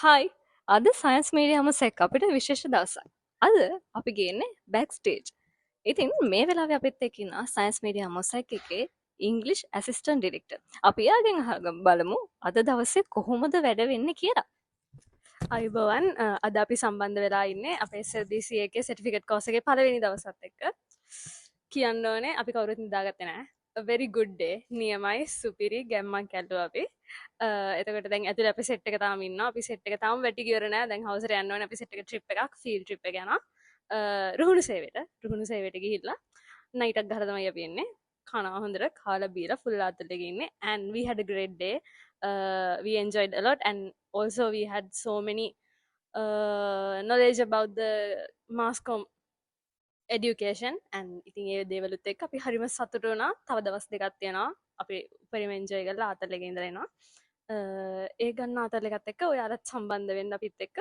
හයි අද science medium සැක් අපිට විශේෂ දවසක්. අද අපි ගේන්නේ බැක් ස්ටේජ්. ඉතින් මේ වෙලාව අපිත් එක්කින සයින්ස් මීඩියා මොසැක් එකේ ඉංග්ලිෂ් ඇසිස්ටන්ට් ඩිරෙක්ටර්. අපි එයාගෙන් බලමු අද දවසේ කොහොමද වැඩ වෙන්නේ කියලා. අයිබෝවන් අද අපි සම්බන්ධ වෙලා ඉන්නේ අපේ SLBC එකේ සර්ටිෆිකේට් කෝස් එකේ පළවෙනි දවසත් එක්ක. කියන්න ඕනේ අපි කවුරුත් නිදාගත්තේ නැහැ. A very good day. නියමයි සුපිරි ගැම්මක් ඇල්ලුවා අපි. එතකොට දැන් ඇතුලේ අපි සෙට් එක තාම ඉන්නවා. අපි සෙට් එක තාම වැටි ගියර නැහැ. දැන් හවසට යන්න ඕනේ අපි සෙට් එක ට්‍රිප් එකක් ෆීල්ඩ් ට්‍රිප් එක යනවා. රුහුණු සේවයට ගිහිල්ලා නයිට් එකක් ගහලා තමයි අපි එන්නේ. කනවා හොඳට කාලා බීලා ෆුල් ආතල් එකේ ඉන්නේ and we had a great day. We enjoyed a lot and also we had so many knowledge about the mass com education and ඉතින් ඒ දේවලුත් එක්ක අපි හරිම සතුටු වුණා. තව දවස් දෙකක් තියෙනවා අපි උපරිම එන්ජොයි කරලා ආතල් එකේ ඉඳලා එනවා. ඒ ගන්න ආතල් එකත් එක්ක ඔයාලත් සම්බන්ධ වෙන්න අපිත් එක්ක.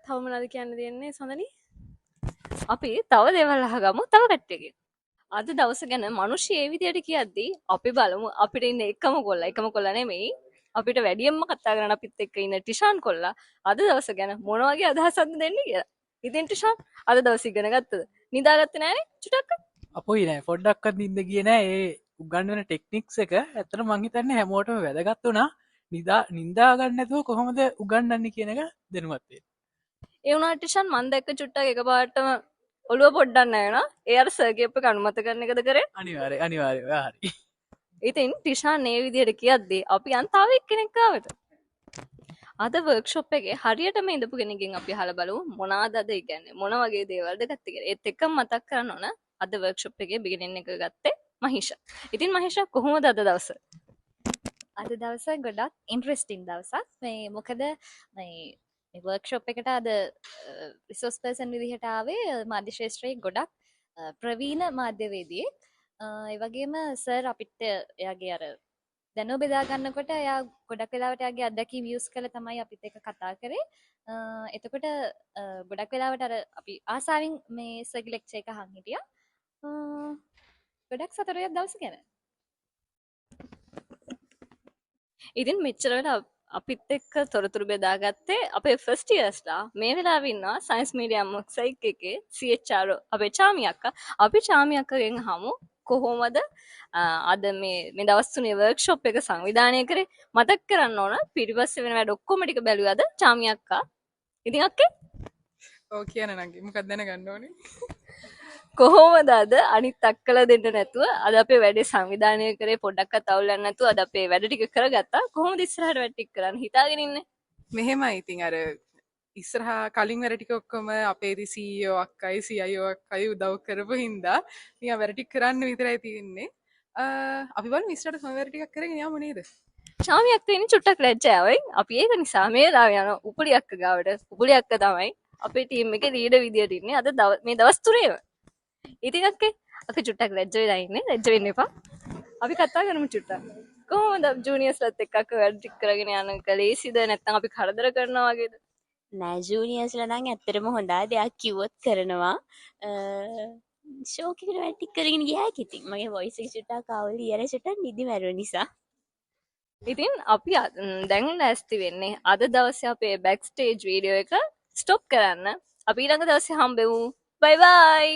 තව මොනවද කියන්න තියෙන්නේ සඳනි? අපි තව දේවල් අහගමු තව කට්ටියකින්. අද දවස ගැන මනුෂ්‍ය ඒ විදියට කියද්දී අපි බලමු අපිට ඉන්න එකම කොල්ලා නෙමෙයි අපිට වැඩියෙන්ම කතා කරන අපිත් එක්ක ඉන්න ටිෂාන් කොල්ලා අද දවස ගැන මොන වගේ අදහසක්ද දෙන්නේ කියලා. ඉතින් ටිෂාන් අද දවස් ඉගෙන ගත්තද? නිදාගත්තේ නැහනේ චුටක්ක? අපොයි නෑ පොඩ්ඩක්වත් නිින්ද ගියේ නෑ. ඒ උගන්වන ටෙක්නික්ස් එක ඇත්තට මං හිතන්නේ හැමෝටම වැදගත් වුණා. නිදා ගන්න නැතුව කොහොමද උගන්වන්නේ කියන එක දැනුවත් වෙන්න. ඒ වුණාට ටිෂාන් මන් දැක්ක චුට්ටක් එකපාරටම ඔළුව පොඩ්ඩක් නැවෙනවා. ඒ අර සර්ගේ අපේ අනුමත කරන එකද කරේ? අනිවාර්යයෙන් හරි. ඉතින් ටිෂාන් මේ විදියට කියද්දී අපි යන් තව එක්කෙනෙක් ආවද? අද වර්ක්ෂොප් එකේ හරියටම ඉඳපු කෙනකින් අපි අහලා බලමු මොනවාද අද ඉගන්නේ මොන වගේ දේවල්ද ගත්තේ කියලා. ඒත් එක්කම මතක් කරන්න ඕන අද වර්ක්ෂොප් එකේ බිගිනින් එක ගත්තේ මහිෂා. ඉතින් මහිෂා කොහොමද අද දවස? අද දවස ගොඩක් ඉන්ට්‍රෙස්ටිං දවසක්. මේ මොකද මේ වර්ක්ෂොප් එකට අද රිසෝස් පර්සන් විදිහට ආවේ මාධ්‍ය ශාස්ත්‍රයේ ගොඩක් ප්‍රවීණ මාධ්‍යවේදියෙක්. ඒ වගේම සර් අපිට එයාගේ අර දැනුම බෙදා ගන්නකොට එයා ගොඩක් වෙලාවට එයාගේ අත්දැකීම් යූස් කරලා තමයි අපිත් එක්ක කතා කරේ. එතකොට ගොඩක් වෙලාවට අර අපි ආසාවෙන් මේ සර්ගේ ලෙක්චර් එක අහන් හිටියා. ගොඩක් සතුටුයි දවස ගැන. ඉතින් මෙච්චර වෙලා අපිත් එක්ක තොරතුරු බෙදාගත්තේ අපේ ෆස්ට් ඉයර්ස්ලා මේ වෙලාවේ ඉන්නවා සයන්ස් මීඩියම් මොක්සයික් එකේ CHRO අපේ චාමි අක්කා. අපි චාමි අක්කගෙන් අහමු කොහොමද අද මේ දවස් තුනේ වර්ක්ෂොප් එක සංවිධානය කරේ මතක් කරන්න ඕන පිටිපස්සේ වෙන වැඩ ඔක්කොම ටික බැලුවද චාමි අක්කා? ඉතින් අක්කේ ඔව් කියන නංගි මොකක්ද දැනගන්න ඕනේ? කොහොමද අද අනිත් අක්කලා දෙන්න නැතුව අද අපේ වැඩේ සංවිධානය කරේ පොඩ්ඩක්වත් අවුල් යන්නේ නැතුව අද අපේ වැඩ ටික කරගත්තා. කොහොමද ඉස්සරහට වැඩ ටික කරන්න හිතාගෙන ඉන්නේ? මෙහෙමයි ඉතින් අර ඉස්සරහා කලින් වැඩ ටික ඔක්කොම අපේ CEO අක්කයි CIO අක්කයි උදව් කරපු හින්දා නිකන් වැඩ ටික කරන්න විතරයි තියෙන්නේ. අපි බලමු ඉස්සරහට කොහොම වැඩ ටිකක් කරගෙන යමු නේද? ශාමි අක්කා ඉන්නේ චුට්ටක් ලැජ්ජාවයි. අපි ඒක නිසා මේ වෙලාවේ යන උපුලි අක්ක ගාවට. උපුලි අක්ක තමයි අපේ ටීම් එකේ ලීඩර් විදියට ඉන්නේ අද මේ දවස් තුනේම. ඉතින් අක්කේ අපි චුට්ටක් ලැජ්ජ වෙලා ඉන්නේ. ලැජ්ජ වෙන්න එපා. අපි කතා කරමු චුට්ටක්. කොහොමද ජූනියර්ස්ලත් එක්ක අක්ක වැඩ ටික කරගෙන යන කලේසිද නැත්නම් අපි කරදර කරනවා වගේද? නෑ ජූනියර්ස්ලා නම් ඇත්තටම හොඳයි. දෙයක් කිව්වොත් කරනවා. ෂෝක් එකට වැඩ ටික කරගෙන ගියා කිතින්. මගේ වොයිස් එක චුට්ටක් අවුල් ඊයර චුට්ටක් නිදි මැරුව නිසා. ඉතින් අපි දැන් ලෑස්ති වෙන්නේ අද දවසේ අපේ බෑක් ස්ටේජ් වීඩියෝ එක ස්ටොප් කරන්න. අපි ඊළඟ දවසේ හම්බෙමු. බයි බයි.